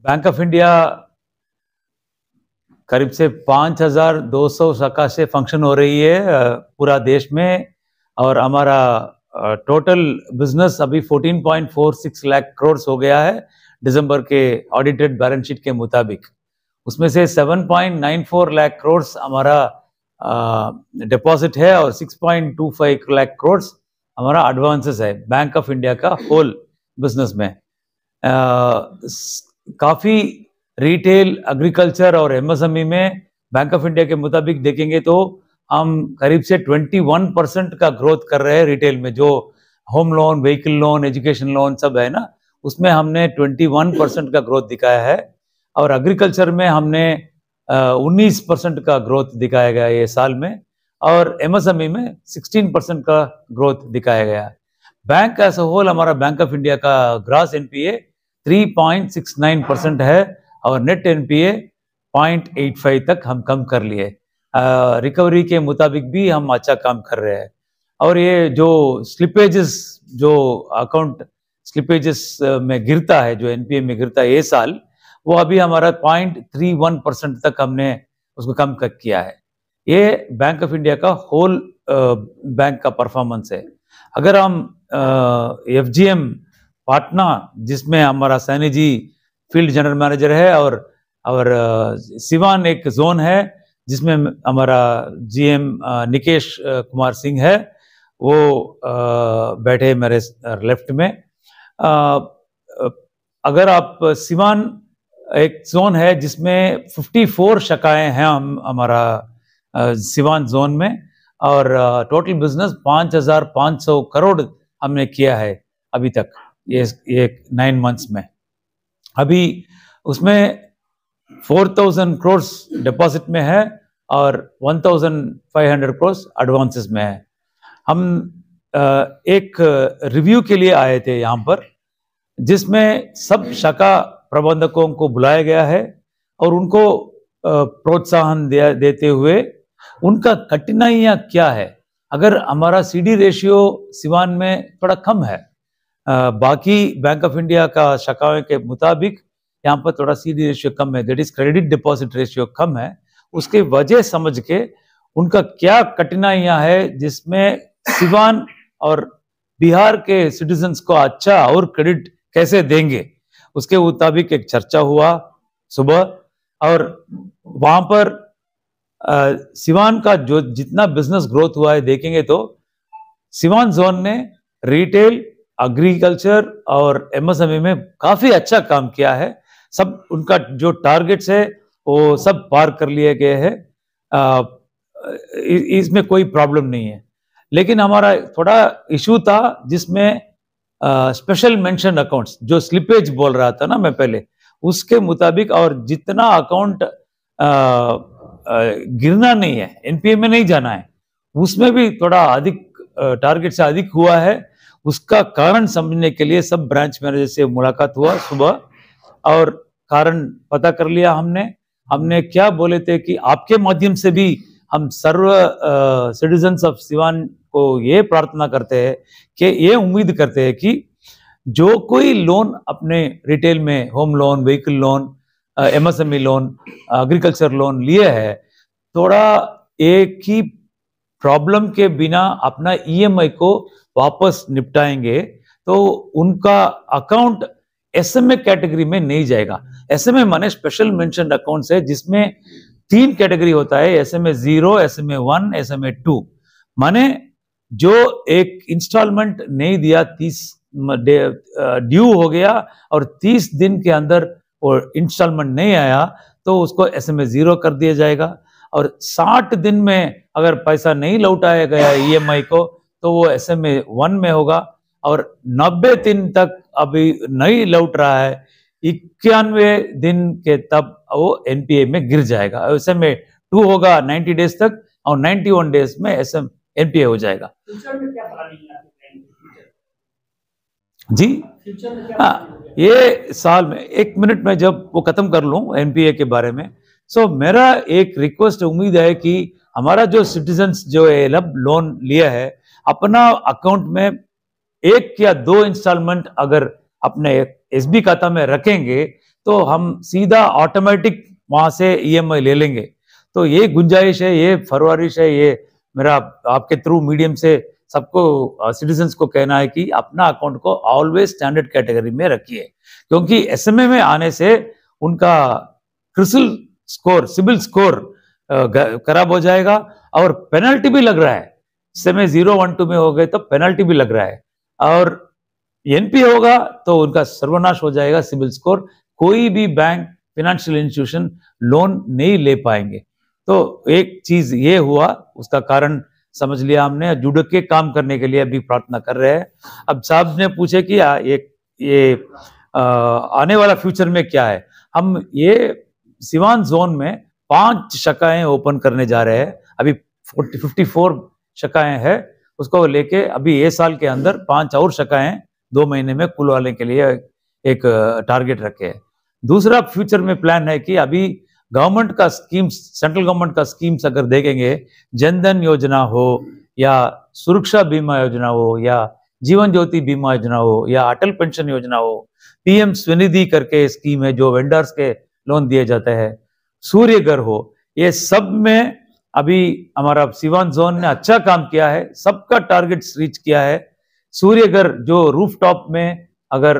Bank of India करीब से 5200 शाखा से फंक्शन हो रही है पूरा देश में, और हमारा टोटल बिजनेस अभी 14.46 लाख करोड़ हो गया है दिसंबर के ऑडिटेड बैलेंस शीट के मुताबिक। उसमें से 7.94 लाख करोड़ हमारा डिपॉजिट है और 6.25 लाख करोड़ हमारा एडवांसेस है बैंक ऑफ इंडिया का होल बिजनेस में। काफ़ी रिटेल, एग्रीकल्चर और एमएसएमई में बैंक ऑफ इंडिया के मुताबिक देखेंगे तो हम करीब से 21% का ग्रोथ कर रहे हैं रिटेल में। जो home loan, vehicle loan, education loan सब है ना, उसमें हमने 21% का ग्रोथ दिखाया है, और एग्रीकल्चर में हमने 19% का ग्रोथ दिखाया गया ये साल में, और एमएसएमई में 16% का ग्रोथ दिखाया गया। बैंक एज अ होल हमारा बैंक ऑफ इंडिया का ग्रॉस एनपीए 3.69% है और नेट एनपीए 0.85 तक हम कम कर लिए। रिकवरी के मुताबिक भी हम अच्छा काम कर रहे हैं। और ये जो स्लिपेजेस, जो अकाउंट स्लिपेजेस में गिरता है, जो एनपीए में गिरता है ये साल, वो अभी हमारा 0.31% तक हमने उसको कम किया है। ये बैंक ऑफ इंडिया का होल बैंक का परफॉर्मेंस है। अगर हम एफजीएम पाटना, जिसमें हमारा Saini ji field general manager है, और सिवान एक जोन है जिसमें हमारा जीएम निकेश कुमार सिंह है, वो बैठे मेरे लेफ्ट में। अगर आप सिवान एक जोन है जिसमें 54 शाखाएं हैं हमारा सिवान जोन में, और टोटल बिजनेस 5500 करोड़ हमने किया है अभी तक ये 9 मंथ्स में। अभी उसमें 4000 करोड़ डिपॉजिट में है और 1500 करोड़ एडवांसेस में है। हम एक रिव्यू के लिए आए थे यहाँ पर, जिसमें सब शाखा प्रबंधकों को बुलाया गया है और उनको प्रोत्साहन देते हुए उनका कठिनाइयाँ क्या है। अगर हमारा सीडी रेशियो सिवान में थोड़ा कम है, बाकी बैंक ऑफ इंडिया का शाखाओं के मुताबिक यहाँ पर थोड़ा सीडी रेशियो कम है, that is credit deposit ratio कम है। उसके वजह समझ के उनका क्या कठिनाइयाँ है, जिसमें सिवान और बिहार के सिटीजन्स को अच्छा और क्रेडिट कैसे देंगे, उसके मुताबिक एक चर्चा हुआ सुबह। और वहां पर सिवान का जो जितना बिजनेस ग्रोथ हुआ है देखेंगे तो सिवान जोन ने रिटेल, एग्रीकल्चर और एमएसएमई में काफी अच्छा काम किया है। सब उनका जो टारगेट्स है वो सब पार कर लिए गए हैं, इसमें कोई प्रॉब्लम नहीं है। लेकिन हमारा थोड़ा इशू था जिसमें स्पेशल मेंशन अकाउंट्स, जो स्लिपेज बोल रहा था ना मैं पहले, उसके मुताबिक और जितना अकाउंट गिरना नहीं है, एनपीए में नहीं जाना है, उसमें भी थोड़ा अधिक टारगेट से अधिक हुआ है। उसका कारण समझने के लिए सब ब्रांच मैनेजर से मुलाकात हुआ सुबह, और कारण पता कर लिया हमने क्या बोले थे कि आपके माध्यम से भी हम सर्व सिटीजन्स ऑफ सिवान को ये प्रार्थना करते हैं कि ये उम्मीद करते हैं कि जो कोई लोन अपने रिटेल में, home loan, vehicle loan, MSME loan, agriculture loan लिए है, थोड़ा एक ही प्रॉब्लम के बिना अपना ईएमआई को वापस निपटाएंगे तो उनका अकाउंट एसएमए कैटेगरी में नहीं जाएगा। एसएमए माने स्पेशल मेंशन अकाउंट्स है, जिसमें 3 कैटेगरी होता है, एसएमए 0, एसएमए 1, एसएमए 2। माने जो एक इंस्टॉलमेंट नहीं दिया, 30 ड्यू हो गया और 30 दिन के अंदर वो इंस्टॉलमेंट नहीं आया तो उसको एसएमए 0 कर दिया जाएगा, और 60 दिन में अगर पैसा नहीं लौटाया गया ईएमआई को तो वो एसएमए 1 में होगा, और 90 दिन तक अभी नहीं लौट रहा है, 91 दिन के तब वो एनपीए में गिर जाएगा। एसएमए 2 होगा 90 डेज तक, और 91 डेज में एनपीए हो जाएगा। जी हाँ, ये साल में 1 मिनट में जब वो खत्म कर लूं एनपीए के बारे में, सो मेरा एक रिक्वेस्ट, उम्मीद है कि हमारा जो सिटीजन्स जो लोन लिया है, अपना अकाउंट में 1 या 2 इंस्टॉलमेंट अगर अपने एसबी खाता में रखेंगे तो तो हम सीधा ऑटोमेटिक वहां से ईएमआई ले लेंगे। तो ये गुंजाइश है, ये फरवरिश है, ये मेरा आपके थ्रू मीडियम से सबको सिटीजन्स को कहना है कि अपना अकाउंट को ऑलवेज स्टैंडर्ड कैटेगरी में रखिए, क्योंकि एसएमए में आने से उनका क्रिसिल स्कोर, सिबिल स्कोर खराब हो जाएगा और पेनल्टी भी लग रहा है। एसएमए 012 में हो गए तो पेनल्टी भी लग रहा है, और एनपी होगा तो उनका सर्वनाश हो जाएगा सिबिल स्कोर। कोई भी बैंक, फाइनेंशियल इंस्टीट्यूशन लोन नहीं ले पाएंगे। तो एक चीज ये हुआ, उसका कारण समझ लिया हमने, जुड़ के काम करने के लिए अभी प्रार्थना कर रहे हैं। अब साहब ने पूछे कि ये आने वाला फ्यूचर में क्या है। हम ये सिवान जोन में 5 शाखाएं ओपन करने जा रहे हैं। अभी 54 शाखाएं हैं, उसको लेके अभी ये साल के अंदर 5 और शाखाएं 2 महीने में खुलवाने के लिए एक टारगेट रखे है। दूसरा फ्यूचर में प्लान है कि अभी गवर्नमेंट का स्कीम्स, सेंट्रल गवर्नमेंट का स्कीम्स अगर देखेंगे, जनधन योजना हो या सुरक्षा बीमा योजना हो या जीवन ज्योति बीमा योजना हो या अटल पेंशन योजना हो, पीएम स्वनिधि करके स्कीम है जो वेंडर्स के लोन दिए जाते हैं, सूर्य घर हो, ये सब में अभी हमारा सिवान जोन ने अच्छा काम किया है, सबका टारगेट्स रीच किया है। सूर्य घर जो रूफटॉप में अगर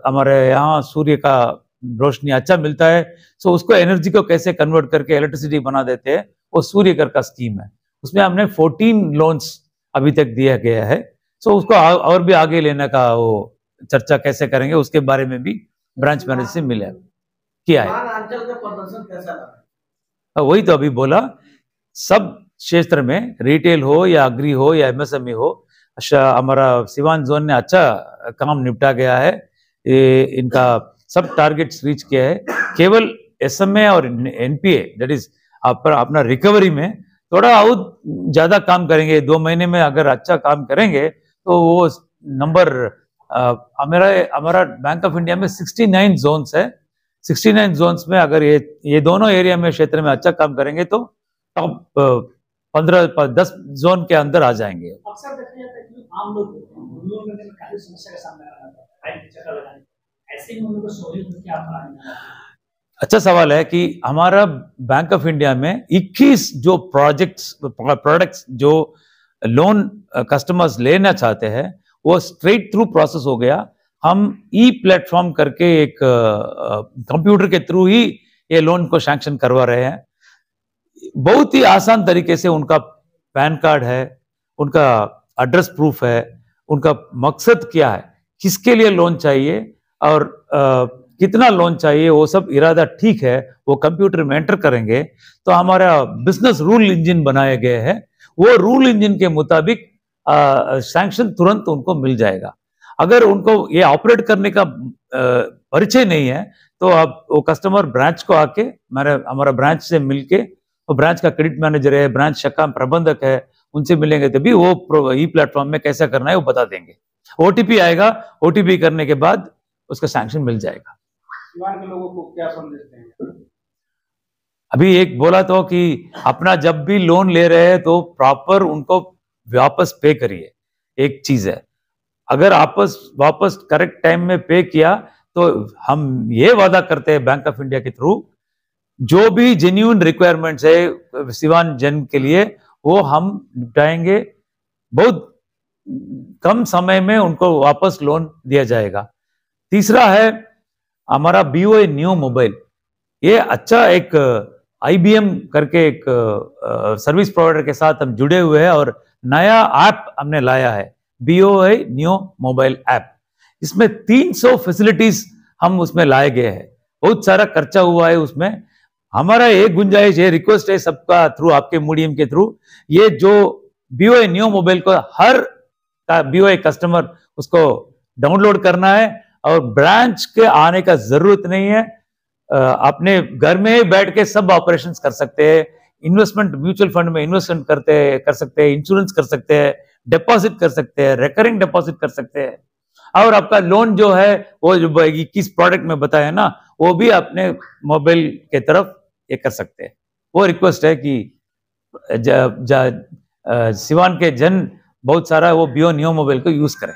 हमारे यहाँ सूर्य का रोशनी अच्छा मिलता है तो उसको एनर्जी को कैसे कन्वर्ट करके इलेक्ट्रिसिटी बना देते हैं, वो सूर्य घर का स्कीम है। उसमें हमने 14 लोन्स अभी तक दिया गया है। सो उसको और भी आगे लेने का वो चर्चा कैसे करेंगे, उसके बारे में भी ब्रांच मैनेजर से मिले किया है। वही तो अभी बोला, सब क्षेत्र में रिटेल हो या अग्री हो या एमएसएमई हो, हमारा सिवान जोन ने अच्छा काम निपटा गया है। इनका सब टारगेट्स रीच किया है। केवल एसएमए और एनपीए, दैट इज अपना रिकवरी में थोड़ा और ज्यादा काम करेंगे। 2 महीने में अगर अच्छा काम करेंगे तो वो नंबर, हमारा बैंक ऑफ इंडिया में 69 जोन्स है। 69 जोन्स में अगर ये दोनों एरिया में क्षेत्र में अच्छा काम करेंगे तो टॉप 15-10 जोन के अंदर आ जाएंगे। अक्सर देखा जाता है कि आम लोग काफी समस्या का सामना करना पड़ता है चक्कर लगाने, ऐसे में उनको सहूलियत क्या अपनाना? अच्छा सवाल है कि हमारा बैंक ऑफ इंडिया में 21 जो प्रोडक्ट्स जो लोन कस्टमर्स लेना चाहते हैं वो स्ट्रेट थ्रू प्रोसेस हो गया। हम ई प्लेटफॉर्म करके एक कंप्यूटर के थ्रू ही ये लोन को सैंक्शन करवा रहे हैं। बहुत ही आसान तरीके से उनका पैन कार्ड है, उनका एड्रेस प्रूफ है, उनका मकसद क्या है, किसके लिए लोन चाहिए और कितना लोन चाहिए, वो सब इरादा ठीक है, वो कंप्यूटर में एंटर करेंगे तो हमारा बिजनेस रूल इंजन बनाए गए हैं। वो रूल इंजन के मुताबिक सैंक्शन तुरंत उनको मिल जाएगा। अगर उनको ये ऑपरेट करने का परिचय नहीं है तो अब वो कस्टमर ब्रांच को आके हमारा ब्रांच से मिलके, वो ब्रांच का क्रेडिट मैनेजर है, ब्रांच शाखा प्रबंधक है, उनसे मिलेंगे तभी वो ई प्लेटफॉर्म में कैसा करना है वो बता देंगे। ओटीपी आएगा, ओटीपी करने के बाद उसका सैंक्शन मिल जाएगा। सिवान के लोगों को क्या संदेश देंगे? अभी एक बोला तो कि अपना जब भी लोन ले रहे हैं तो प्रॉपर उनको वापस पे करिए। एक चीज है, अगर वापस करेक्ट टाइम में पे किया तो हम ये वादा करते हैं बैंक ऑफ इंडिया के थ्रू, जो भी जेन्युइन रिक्वायरमेंट्स है सिवान जन के लिए वो हम निपटाएंगे। बहुत कम समय में उनको वापस लोन दिया जाएगा। तीसरा है हमारा बीओए न्यू मोबाइल। ये अच्छा एक आईबीएम करके एक सर्विस प्रोवाइडर के साथ हम जुड़े हुए हैं और नया ऐप हमने लाया है, बीओए न्यू मोबाइल ऐप। इसमें 300 फैसिलिटीज हम उसमें लाए गए हैं। बहुत सारा खर्चा हुआ है उसमें। हमारा एक गुंजाइश है, रिक्वेस्ट है सबका थ्रू, आपके मीडियम के थ्रू, ये जो बीओए न्यू मोबाइल को हर बीओए कस्टमर उसको डाउनलोड करना है और ब्रांच के आने का जरूरत नहीं है। अपने घर में ही बैठ के सब ऑपरेशंस कर सकते हैं। इन्वेस्टमेंट, म्यूचुअल फंड में इन्वेस्टमेंट कर सकते हैं, इंश्योरेंस कर सकते हैं, डिपॉजिट कर सकते हैं, रिकरिंग डिपॉजिट कर सकते हैं, और आपका लोन जो है वो जो 21 प्रोडक्ट में बताया ना, वो भी अपने मोबाइल के तरफ ये कर सकते हैं। वो रिक्वेस्ट है कि सिवान के जन बहुत सारा वो बीओए न्यू मोबाइल को यूज करें।